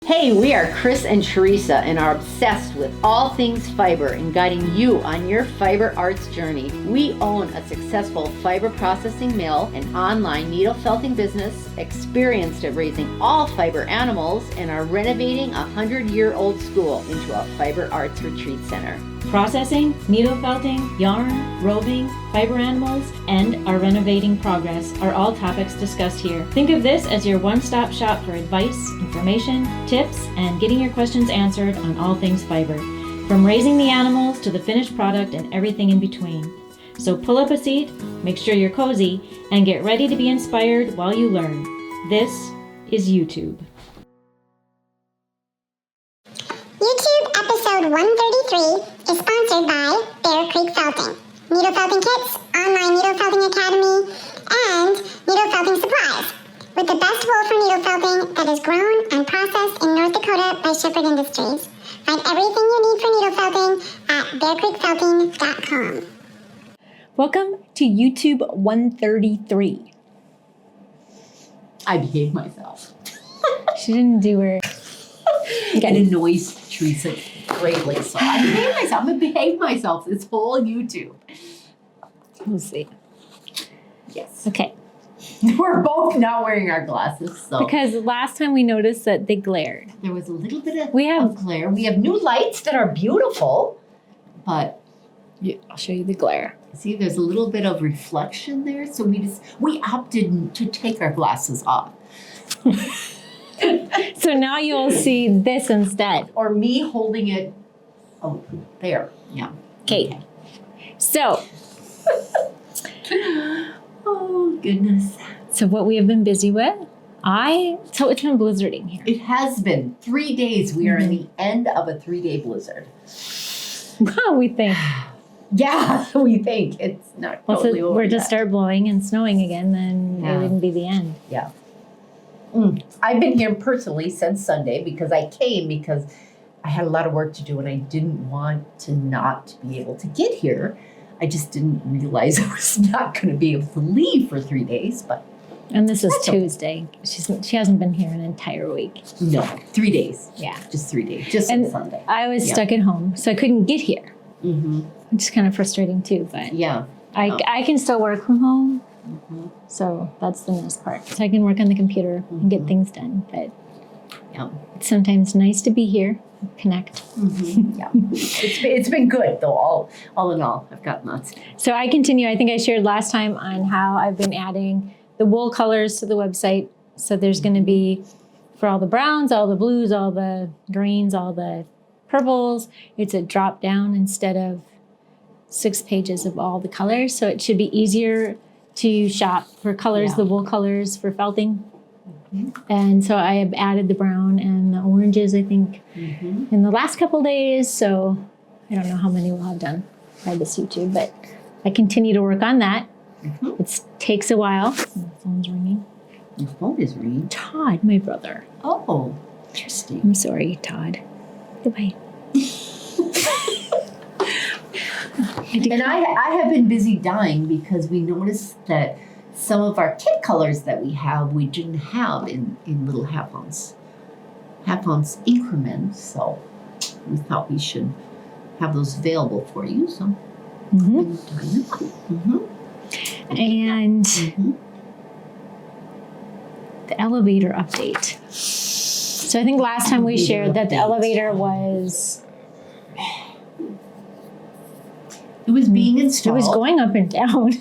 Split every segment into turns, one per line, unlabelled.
Hey, we are Chris and Teresa and are obsessed with all things fiber and guiding you on your fiber arts journey. We own a successful fiber processing mill, an online needle felting business, experienced at raising all fiber animals, and are renovating a 100-year-old school into a fiber arts retreat center.
Processing, needle felting, yarn, roving, fiber animals, and our renovating progress are all topics discussed here. Think of this as your one-stop shop for advice, information, tips, and getting your questions answered on all things fiber, from raising the animals to the finished product and everything in between. So pull up a seat, make sure you're cozy, and get ready to be inspired while you learn. This is EweTube.
EweTube episode 133 is sponsored by Bear Creek Felting, Needle Felting Kits, Online Needle Felting Academy, and Needle Felting Supplies, with the best wool for needle felting that is grown and processed in North Dakota by Shepherd Industries. Find everything you need for needle felting at bearcreekfelting.com.
Welcome to EweTube 133.
I behaved myself.
She didn't do her...
It annoys Teresa greatly, so I behaved myself. I'm going to behave myself this whole EweTube.
We'll see.
Yes.
Okay.
We're both not wearing our glasses, so.
Because last time we noticed that they glared.
There was a little bit of glare. We have new lights that are beautiful, but.
Yeah, I'll show you the glare.
See, there's a little bit of reflection there, so we opted to take our glasses off.
So now you'll see this instead.
Or me holding it, oh, there, yeah.
Okay. So.
Oh, goodness.
So what we have been busy with, so it's been blizzarding here.
It has been 3 days. We are in the end of a 3-day blizzard.
Well, we think.
Yeah, we think. It's not totally over
We're to
yet.
start blowing and snowing again, then it wouldn't be the end.
Yeah. I've been here personally since Sunday because I came because I had a lot of work to do and I didn't want to not be able to get here. I just didn't realize I was not going to be able to leave for 3 days, but.
And this is Tuesday. She hasn't been here an entire week.
No, 3 days.
Yeah.
Just 3 days, just
and
on Sunday.
I was stuck at home, so I couldn't get here.
Mm-hmm.
Which is kind of frustrating too, but
yeah.
I can still work from home. Mm-hmm. So that's the nice part. So I can work on the computer and get things done. But it's sometimes nice to be here, connect.
Mm-hmm. Yeah, it's been good though. All in all, I've got lots.
So I continue. I think I shared last time on how I've been adding the wool colors to the website. So there's going to be for all the browns, all the blues, all the greens, all the purples. It's a drop down instead of 6 pages of all the colors. So it should be easier to shop for colors, the wool colors for felting. Mm-hmm. And so I have added the brown and the oranges, I think, in the last couple days. So I don't know how many we'll have done by this EweTube, but I continue to work on that. Mm-hmm. It takes a while. My phone's ringing.
Your phone is ringing?
Todd, my brother.
Oh, interesting.
I'm sorry, Todd. Goodbye.
And I have been busy dyeing because we noticed that some of our kit colors that we didn't have in little half ounce increments. So we thought we should have those available for you. So
and the elevator update. So I think last time we shared that the elevator was.
It was being installed.
It was going up and down.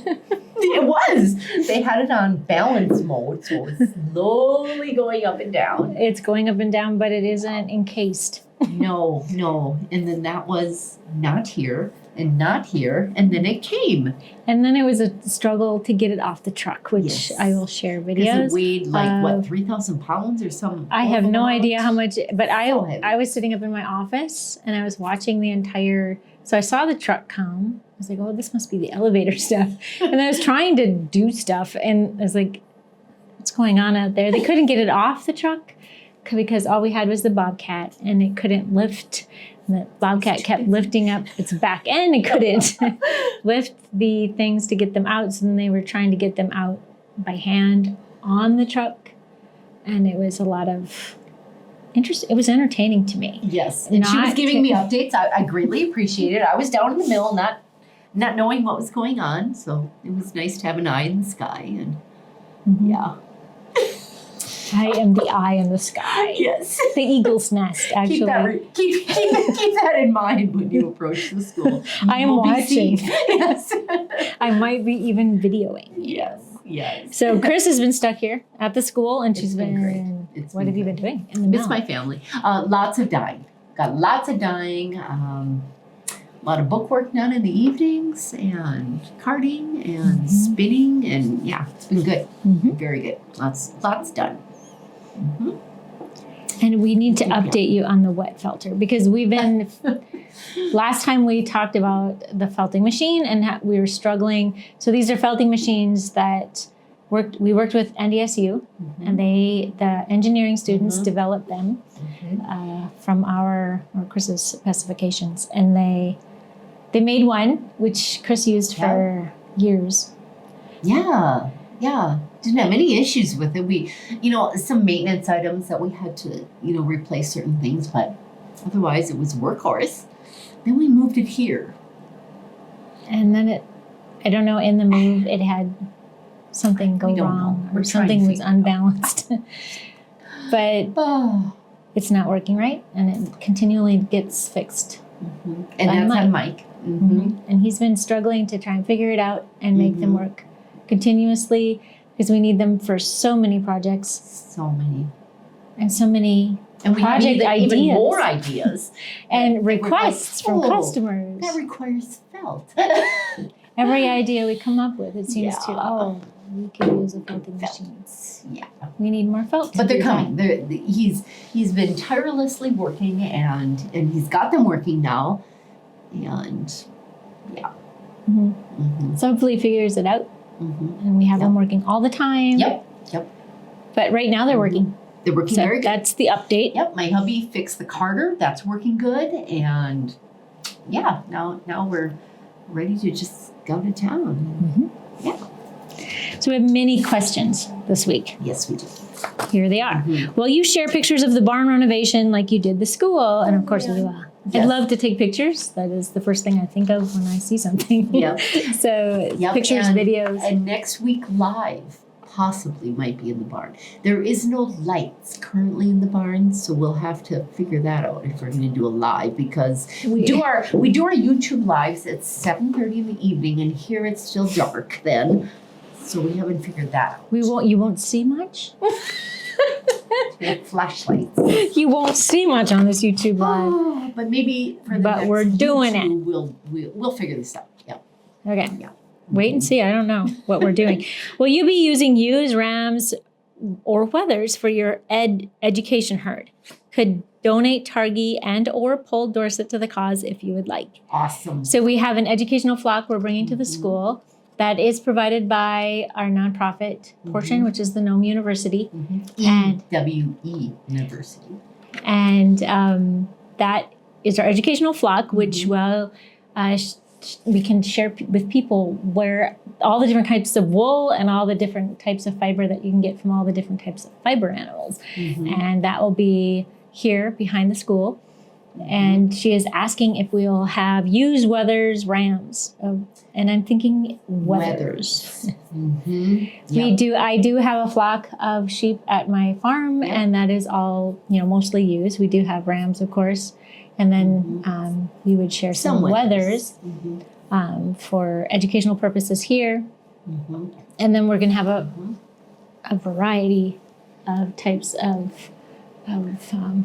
It was. They had it on balance mode, so it's slowly going up and down.
It's going up and down, but it isn't encased.
No. And then that was not here, and then it came.
And then it was a struggle to get it off the truck, which I will share videos.
Because it weighed like, 3,000 pounds or something?
I have no idea how much, but I was sitting up in my office, and I was watching the entire... So I saw the truck come. I was like, oh, this must be the elevator stuff. And I was trying to do stuff. And I was like, what's going on out there? They couldn't get it off the truck because all we had was the Bobcat and it couldn't lift. And the Bobcat kept lifting up its back end and couldn't lift the things to get them out. So then they were trying to get them out by hand on the truck. And it was a lot of interesting. It was entertaining to me.
Yes, and she was giving me updates. I greatly appreciated it. I was down in the middle, not knowing what was going on, so it was nice to have an eye in the sky. And yeah,
I am the eye in the sky.
Yes,
the eagle's nest. Actually,
keep that in mind when you approach the school.
I am watching.
Yes,
I might be even videoing.
Yes. Yes.
So Chris has been stuck here at the school, and she's been
great.
What have you been doing in the
miss
mill?
my family. Lots of dyeing. Got lots of dyeing. A lot of book work done in the evenings, and carding and spinning, and yeah, it's been good. Very good. Lots done.
And we need to update you on the wet felter, because we've been. Last time we talked about the felting machine and we were struggling. So these are felting machines that we worked with NDSU, and the engineering students developed them from our or Chris's specifications, and they made one which Chris used for years.
Yeah. Didn't have any issues with it. We, some maintenance items that we had to, replace certain things, but otherwise it was workhorse. Then we moved it here.
And then I don't know, in the move it had something go wrong or something was unbalanced. But it's not working right, and it continually gets fixed.
And that's on Mike.
And he's been struggling to try and figure it out and make them work continuously, because we need them for so many projects.
So many.
And so many
and we
project
have
ideas.
Even more ideas.
And requests from customers.
That requires felt.
Every idea we come up with, it seems we could use a felting machine.
Yeah.
We need more felt.
But they're coming. He's been tirelessly working, and he's got them working now. And yeah.
So hopefully he figures it out. And we have them working all the time.
Yep.
But right now they're working.
They're working very good.
That's the update.
Yep. My hubby fixed the carder. That's working good. And yeah, now we're ready to just go to town. Yeah.
So we have many questions this week.
Yes, we do.
Here they are. Will you share pictures of the barn renovation like you did the school? And of course we will. I'd love to take pictures. That is the first thing I think of when I see something.
Yep.
So pictures, videos.
And next week live possibly might be in the barn. There is no lights currently in the barn, so we'll have to figure that out if we're going to do a live, because we do our YouTube lives at 7:30 in the evening, and here it's still dark then. So we haven't figured that out.
You won't see much?
We have flashlights.
You won't see much on this YouTube live.
Oh, but maybe for the next
we're doing
YouTube, we'll figure this out. Yeah.
Okay.
Yeah.
Wait and see. I don't know what we're doing. Will you be using ewes, rams, or wethers for your education herd? Could donate Targhee and or pull Dorset to the cause if you would like.
Awesome.
So we have an educational flock we're bringing to the school that is provided by our nonprofit portion, which is the Nome University. And
Eweniversity.
And that is our educational flock, which we can share with people where all the different types of wool and all the different types of fiber that you can get from all the different types of fiber animals. And that will be here behind the school. And she is asking if we'll have ewes, wethers, rams. And I'm thinking wethers. I do have a flock of sheep at my farm, and that is all, mostly ewes. We do have rams, of course. And then we would share some wethers for educational purposes here. And then we're going to have a variety of types of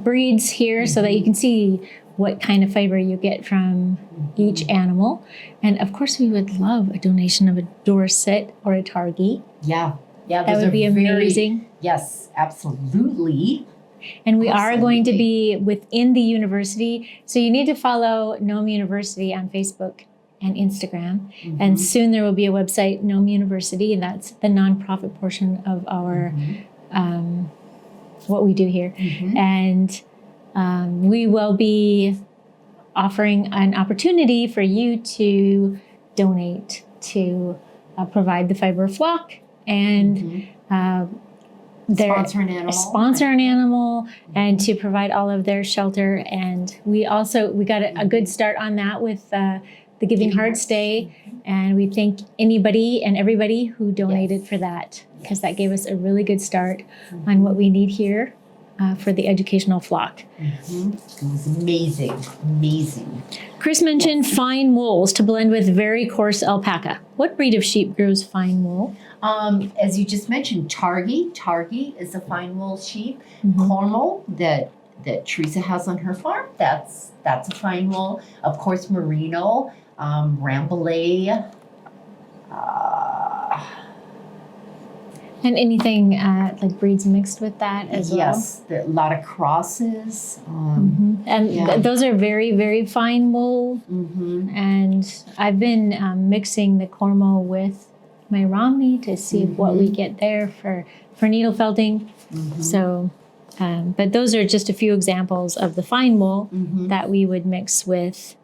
breeds here, so that you can see what kind of fiber you get from each animal. And of course, we would love a donation of a Dorset or a Targhee.
Yeah,
that would be amazing.
Yes, absolutely.
And we are going to be within the university, so you need to follow Nome University on Facebook and Instagram. And soon there will be a website, Nome University, and that's the nonprofit portion of our what we do here. And we will be offering an opportunity for you to donate to provide the fiber flock and
sponsor an animal,
and to provide all of their shelter. And we got a good start on that with the Giving Hearts Day. And we thank anybody and everybody who donated for that, because that gave us a really good start on what we need here for the educational flock.
Mm-hmm. It was amazing.
Chris mentioned fine wools to blend with very coarse alpaca. What breed of sheep grows fine wool?
As you just mentioned, Targhee is a fine wool sheep.
Mm-hmm.
Cornwall that Theresa has on her farm, that's a fine wool. Of course, Merino, Rambouillet.
And anything like breeds mixed with that as well?
Yes, a lot of crosses.
And those are very, very fine wool.
Mm-hmm.
And I've been mixing the Cornwall with my Romney to see what we get there for needle felting.
Mm-hmm.
So, but those are just a few examples of the fine wool that we would mix with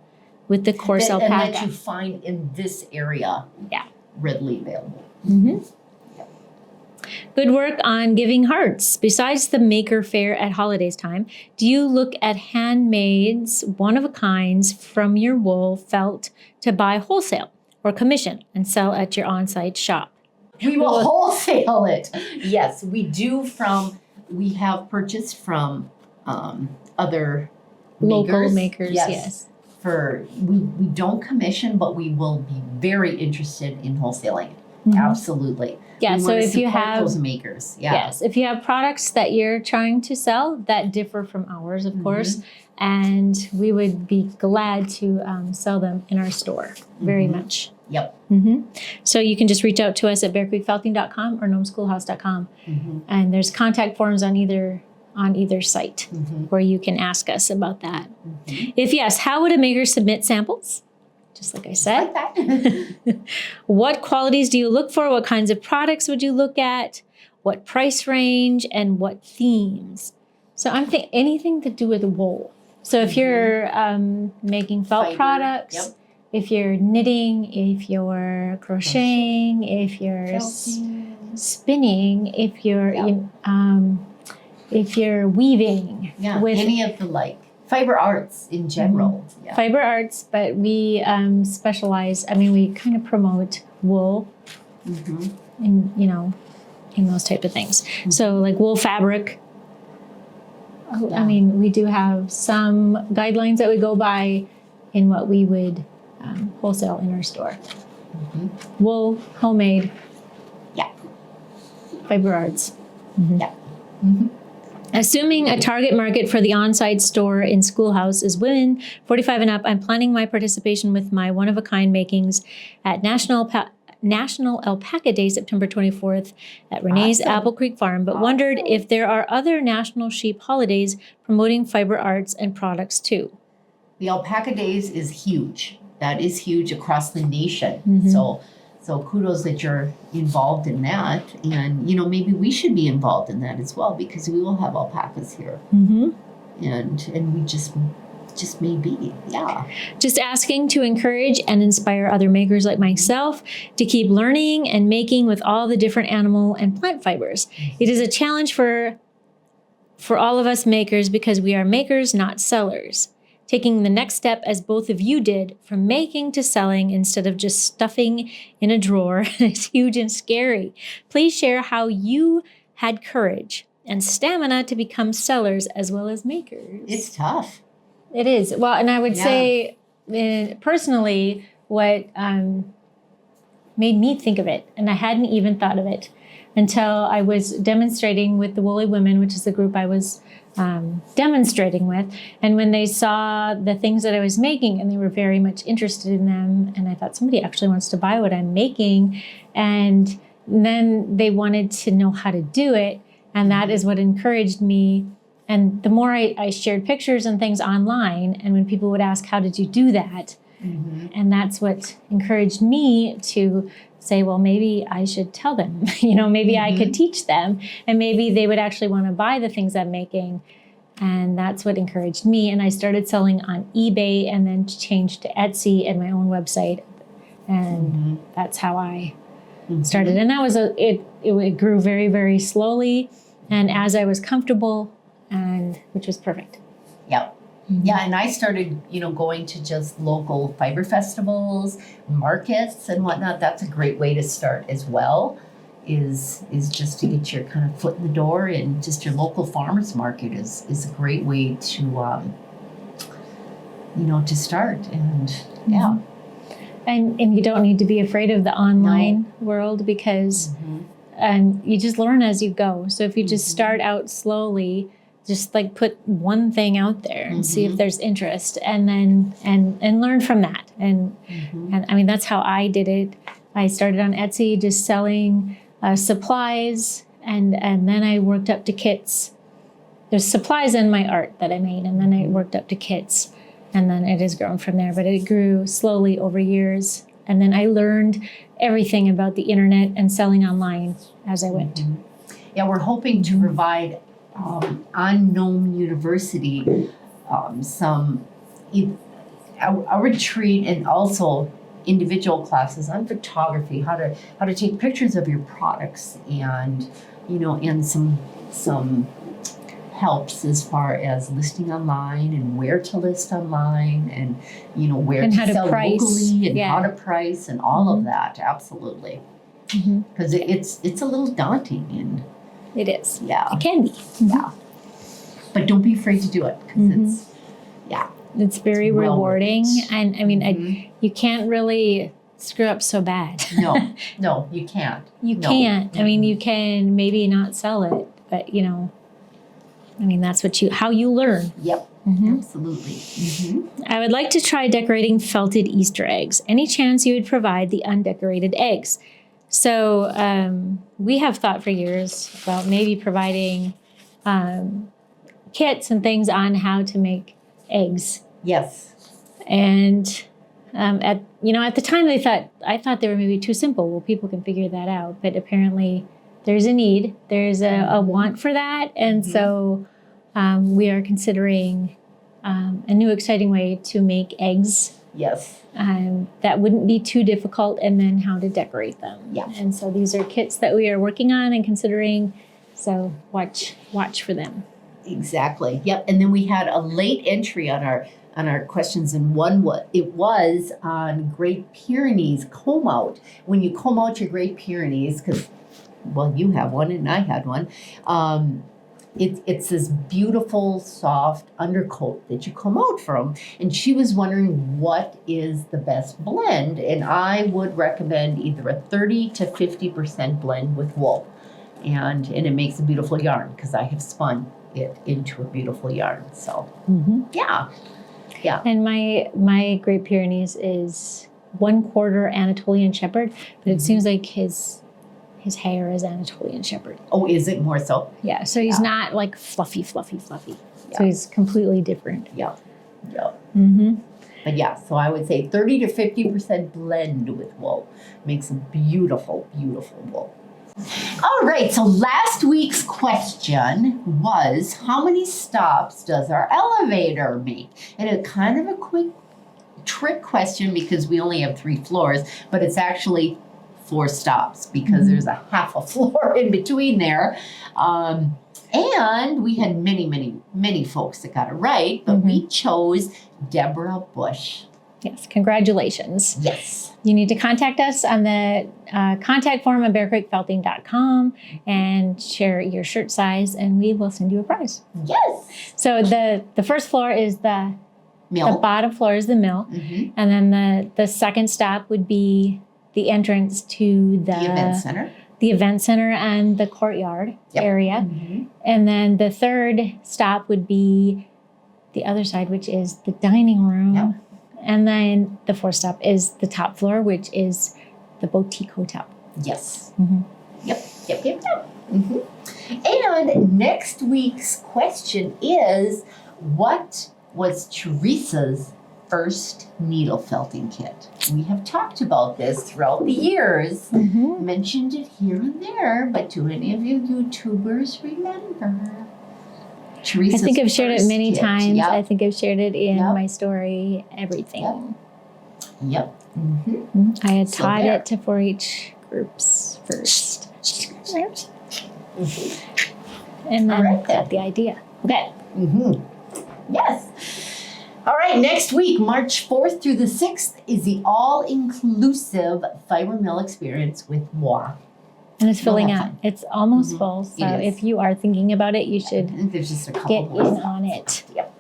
the coarse alpaca.
And that you find in this area.
Yeah.
Readily available.
Mm-hmm. Good work on Giving Hearts. Besides the maker fair at holidays time, do you look at handmades, one-of-a-kinds from your wool felt to buy wholesale or commission and sell at your on-site shop?
We will wholesale it. Yes, we do. We have purchased from other
local makers. Yes.
We don't commission, but we will be very interested in wholesaling. Absolutely.
Yeah, so if you have
those makers,
yes, if you have products that you're trying to sell that differ from ours, of course, and we would be glad to sell them in our store very much.
Yep.
So you can just reach out to us at bearcreekfelting.com or nomeschoolhouse.com, and there's contact forms on either site where you can ask us about that. If yes, how would a maker submit samples? Just like I said. What qualities do you look for? What kinds of products would you look at? What price range and what themes? So I'm thinking anything to do with wool. So if you're making felt products, if you're knitting, if you're crocheting, if you're spinning, if you're weaving, with
any of the fiber arts in general.
Fiber arts, but we specialize. I mean, we kind of promote wool, in those type of things. So like wool fabric. I mean, we do have some guidelines that we go by in what we would wholesale in our store. Wool, homemade. Fiber arts. Assuming a target market for the on-site store in Schoolhouse is women 45 and up, I'm planning my participation with my one-of-a-kind makings at National Alpaca Day, September 24th at Renee's Apple Creek Farm, but wondered if there are other national sheep holidays promoting fiber arts and products too.
The Alpaca Days is huge. That is huge across the nation. So kudos that you're involved in that. And, maybe we should be involved in that as well, because we will have alpacas here. And we just may be.
Just asking to encourage and inspire other makers like myself to keep learning and making with all the different animal and plant fibers. It is a challenge for all of us makers because we are makers, not sellers. Taking the next step as both of you did from making to selling instead of just stuffing in a drawer is huge and scary. Please share how you had courage and stamina to become sellers as well as makers.
It's tough.
It is. Well, and I would say personally what made me think of it, and I hadn't even thought of it until I was demonstrating with the Woolly Women, which is the group I was demonstrating with, and when they saw the things that I was making and they were very much interested in them, and I thought somebody actually wants to buy what I'm making, and then they wanted to know how to do it, and that is what encouraged me. And the more I shared pictures and things online, and when people would ask, how did you do that? And that's what encouraged me to say, well, maybe I should tell them, maybe I could teach them, and maybe they would actually want to buy the things I'm making. And that's what encouraged me. And I started selling on eBay and then changed to Etsy and my own website. And that's how I started. And that was it grew very, very slowly. and as I was comfortable, and which was perfect.
Yep. Yeah, and I started, going to just local fiber festivals, markets and whatnot. That's a great way to start as well, is just to get your kind of foot in the door, and just your local farmers market is a great way to, to start. And yeah.
And you don't need to be afraid of the online world, because you just learn as you go. So if you just start out slowly, just like put one thing out there and see if there's interest, and then and learn from that. And I mean, that's how I did it. I started on Etsy just selling supplies, and then I worked up to kits. There's supplies in my art that I made, and then I worked up to kits, and then it has grown from there. But it grew slowly over years, and then I learned everything about the internet and selling online as I went.
Yeah, we're hoping to provide on Nome University a retreat, and also individual classes on photography, how to take pictures of your products, and and some helps as far as listing online, and where to list online, and where
And
to
how to
sell
price.
locally, and
Yeah.
how to price, and all of that. Absolutely, because it's a little daunting, and
It is.
yeah.
It can be.
Yeah. But don't be afraid to do it, because
It's very
It's well
rewarding.
worth it.
And I mean, you can't really screw up so bad.
No, you can't.
You
No.
can't. I mean, you can maybe not sell it, but I mean, that's how you learn.
Yep, absolutely.
I would like to try decorating felted Easter eggs. Any chance you would provide the undecorated eggs? So we have thought for years about maybe providing kits and things on how to make eggs.
Yes.
And at the time I thought they were maybe too simple. Well, people can figure that out, but apparently there's a need, there's a want for that, and so we are considering a new exciting way to make eggs.
Yes.
That wouldn't be too difficult, and then how to decorate them.
Yeah.
And so these are kits that we are working on and considering. So watch for them.
Exactly. Yep. And then we had a late entry on our questions, and it was on Great Pyrenees comb out. When you comb out your Great Pyrenees, because you have one and I had one. It's this beautiful, soft undercoat that you come out from. And she was wondering what is the best blend. And I would recommend either a 30 to 50% blend with wool. And it makes a beautiful yarn, because I have spun it into a beautiful yarn. So, yeah.
And my Great Pyrenees is 1/4 Anatolian Shepherd, but it seems like his hair is Anatolian Shepherd.
Oh, is it more so?
Yeah, so he's not like fluffy.
Yeah.
So he's completely different.
Yeah.
Mm-hmm.
But yeah, so I would say 30 to 50% blend with wool makes a beautiful, beautiful wool. All right, so last week's question was, how many stops does our elevator make? And it's kind of a quick trick question, because we only have 3 floors, but it's actually 4 stops, because there's a half a floor in between there. And we had many folks that got it right, but we chose Deborah Bush.
Yes, congratulations.
Yes.
You need to contact us on the contact form at bearcreekfelting.com and share your shirt size, and we will send you a prize.
Yes.
So the first floor is the
Mill.
bottom floor is the mill, and then the second stop would be the entrance to the event center and the courtyard area, and then the third stop would be the other side, which is the dining room. And then the fourth stop is the top floor, which is the boutique hotel.
Yes. Yep. And next week's question is, what was Teresa's first needle felting kit? We have talked about this throughout the years, mentioned it here and there, but do any of you YouTubers remember? Teresa's
I think I've shared it many
kit.
times.
Yep.
I think I've shared it in my story, everything.
Yep.
I had
So
taught
there.
it to 4-H groups first. And
All
then
right, then.
got the idea. Okay.
Yes. All right, next week, March 4th through the 6th, is the all-inclusive fiber mill experience with moi.
And it's filling
have
out.
fun.
It's almost full. So
It is.
if you are thinking about it, you should
I think there's just a couple
get
more.
in on it.
Yep.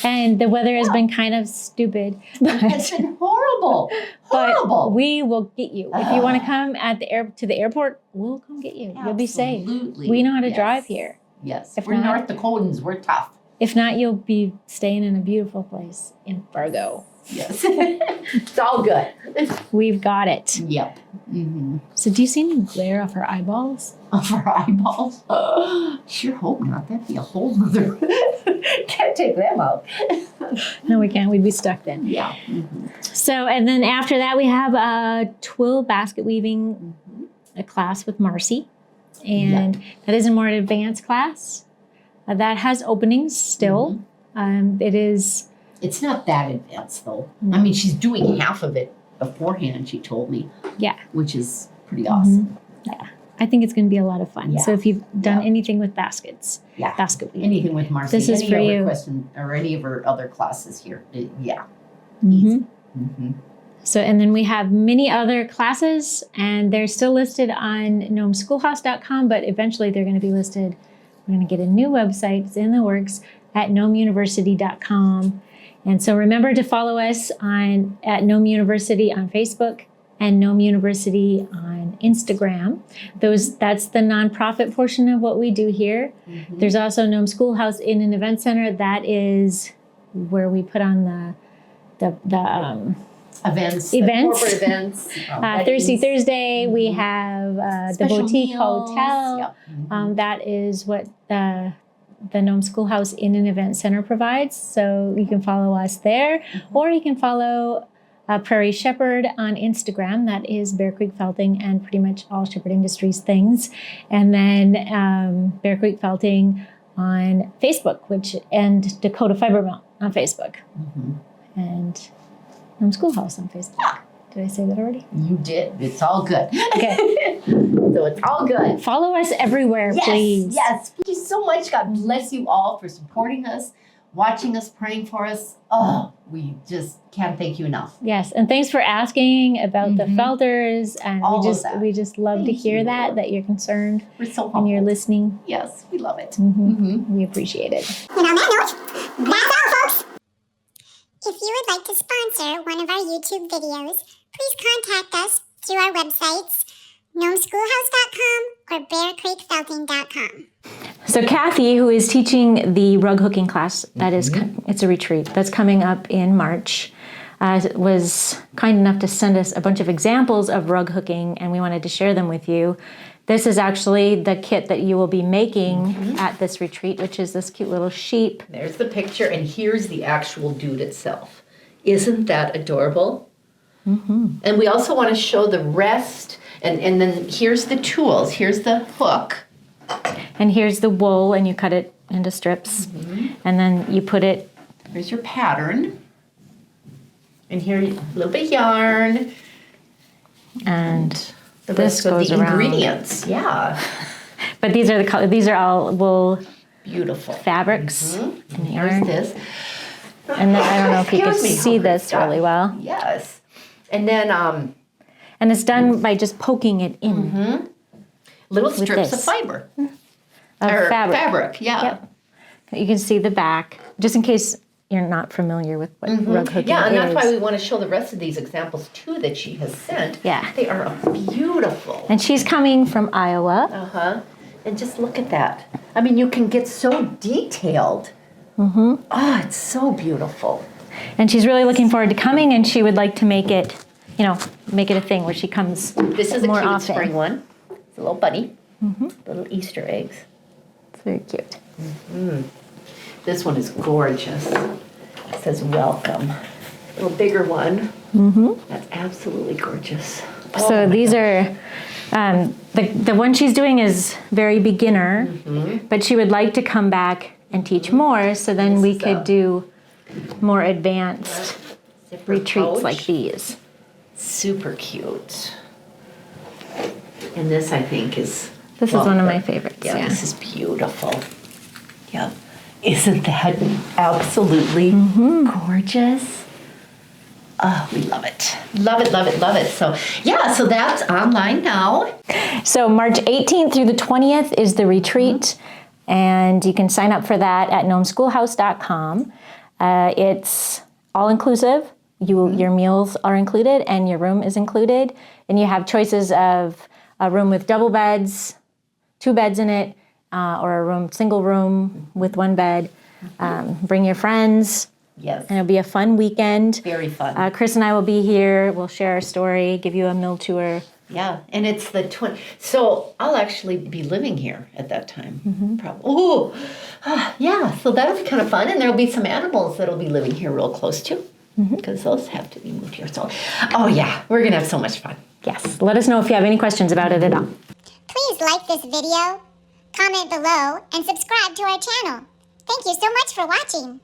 And the weather has been kind of stupid.
It's been horrible.
But
Horrible.
we will get you. If you want to come to the airport, we'll come get you. You'll be safe.
Absolutely.
We know how to
Yes.
drive here.
Yes.
If
We're
not-
North Dakotans. We're tough.
If not, you'll be staying in a beautiful place in Fargo.
Yes. It's all good.
We've got it.
Yep.
So do you see any glare off her eyeballs?
Of our eyeballs. Sure hope not. That'd be a whole nother. Can't take them out.
No, we can't. We'd be stuck then.
Yeah.
So, and then after that, we have a twill basket weaving a class with Marcy. And that is a more advanced class. That has openings still.
It's not that advanced though. I mean, she's doing half of it beforehand, she told me.
Yeah.
Which is pretty awesome.
Yeah. I think it's going to be a lot of fun.
Yeah.
So if you've done
Yeah.
anything with baskets,
Yeah.
basket weaving.
Anything with Marcy.
This is
any
for
other
you.
question or any of her other classes here. Yeah.
Mhm.
Easy.
So, and then we have many other classes, and they're still listed on gnomeschoolhouse.com, but eventually they're going to be listed. We're going to get a new website. It's in the works at gnomeuniversity.com. And so remember to follow us at Nome University on Facebook and Nome University on Instagram. That's the nonprofit portion of what we do here. There's also Nome Schoolhouse in an event center. That is where we put on the
Events.
Events.
Corporate events.
Thursday,
weddings,
Thursday, we have the
special
Boutique
meals.
Hotel.
Yep.
That is what the Nome Schoolhouse in an event center provides. So you can follow us there, or you can follow Prairie Shepherd on Instagram. That is Bear Creek Felting and pretty much all Shepherd Industries things. And then Bear Creek Felting on Facebook, and Dakota Fiber Mill on Facebook. And Nome Schoolhouse on Facebook. Did I say that already?
You did. It's all good.
Okay.
So it's all good.
Follow us everywhere,
Yes,
please.
yes. Thank you so much. God bless you all for supporting us, watching us, praying for us. Oh, we just can't thank you enough.
Yes, and thanks for asking about the felters, and
All of that.
we just love to
Thank
hear
you.
that you're concerned
We're so
and
humbled.
you're listening.
Yes, we love it.
We appreciate it.
And on that note, that's all, folks. If you would like to sponsor one of our YouTube videos, please contact us through our websites, gnomeschoolhouse.com or bearcreekfelting.com.
So Kathy, who is teaching the rug hooking class, it's a retreat that's coming up in March, was kind enough to send us a bunch of examples of rug hooking, and we wanted to share them with you. This is actually the kit that you will be making at this retreat, which is this cute little sheep.
There's the picture, and here's the actual dude itself. Isn't that adorable? And we also want to show the rest, and then here's the tools. Here's the hook.
And here's the wool, and you cut it into strips. And then you put it...
Here's your pattern. And here, a little bit of yarn.
And
The
this
rest of
goes
the
around.
ingredients. Yeah.
But these are these are all wool
Beautiful.
fabrics. And
Here's
yarn.
this.
And then I don't know if you can
Excuse me,
see
how
this
good
really well.
Yes. And then
And it's done by just poking it in.
little strips of
this.
fiber.
Of
Or
fabric.
yeah.
Yep. You can see the back, just in case you're not familiar with what rug hooking
Yeah, and
is.
that's why we want to show the rest of these examples too that she has sent.
Yeah.
They are beautiful.
And she's coming from Iowa.
Uh-huh. And just look at that. I mean, you can get so detailed. Oh, it's so beautiful.
And she's really looking forward to coming, and she would like to make it a thing where she comes
This is a
more
cute
often.
spring one. It's a little bunny. Little Easter eggs.
It's very cute.
This one is gorgeous. It says welcome. A little bigger one. That's absolutely gorgeous.
So these are, the one she's doing is very beginner, but she would like to come back and teach more, so then we could do more advanced
Zipper
retreats
pouch.
like these.
Super cute. And this, I think, is
This is one of my favorites.
Yeah,
Yeah.
this is beautiful. Yeah. Isn't that absolutely gorgeous? Oh, we love it. Love it, love it, love it. So, yeah, so that's online now.
So March 18th through the 20th is the retreat, and you can sign up for that at nomeschoolhouse.com. It's all-inclusive. Your meals are included, and your room is included. And you have choices of a room with double beds, 2 beds in it, or a single room with 1 bed. Bring your friends.
Yes.
And it'll be a fun weekend.
Very fun.
Chris and I will be here. We'll share our story, give you a mill tour.
Yeah, and it's the 20th. So I'll actually be living here at that time. Probably. Oh, yeah, so that'll be kind of fun. And there'll be some animals that'll be living here real close too, because those have to be moved here. So, oh yeah, we're going to have so much fun.
Yes. Let us know if you have any questions about it at all.
Please like this video, comment below, and subscribe to our channel. Thank you so much for watching.